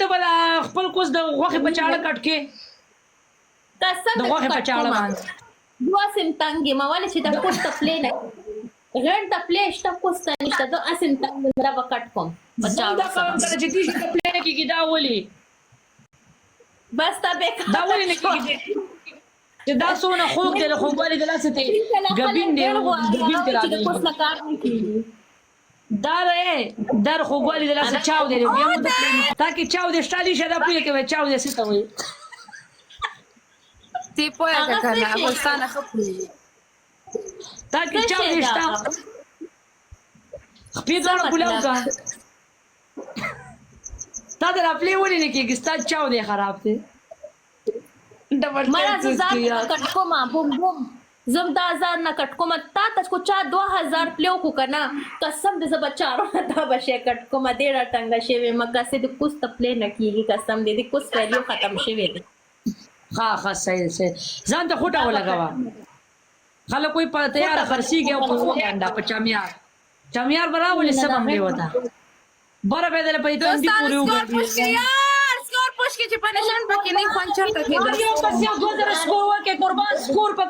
ته بل خپل کوس د غوښې په چاړه کټ کې قسم د غوښې په چاړه کومه باندې دوه سم تنګې ما ولې چې د کوس ته پلې نه غیر ته پلې شته کوس ته نشته د اسم تنګې را وکټ کوم په زه چاړو دا کوم سره کله چې دې ته پلې کېږي دا ولي بس تا به دا ولي نه کېږي چې دا څونه خوږ دی له خوږوالي د لاسه ته ګبین دی ګبین ته چې د راځي کوس نه کار نه کیږي دا دی در خوږوالي د لاسه چاو دی بیا مو د تاکي چاو دی شتالي شه دا پوهې کوي چاو دی څه ته وایي تی پوهه که کنه افغانستان خپل تاکي چاو دی شتا خپې دواړه کولاو کا تا د راپلې ولې نه کېږي ستا چاو دی خراب دی مړه زه ځان نه کټ کومه بوم بوم زم دا ځان نه کټ کومه تا ته کو چا 2000 پلیو کو کنه قسم دې زه بچارو دا بشه کټ کومه ډېره ټنګه شوی مګه سې د کوس ته پلې نه کېږي قسم دې کوس ویلیو ختم شوی دی ها صحیح ځان ته خوټه ولګوا خلک کوئی په تیار خرسيږي او په وګندا په چامیار براولې سبم دی وتا بره به دل په دې تندې پورې وګرځي سکور پوش کې چې پنشن پکې نه خوان چرته کې یو کس یو 2000 سکور ورکې قربان سکور په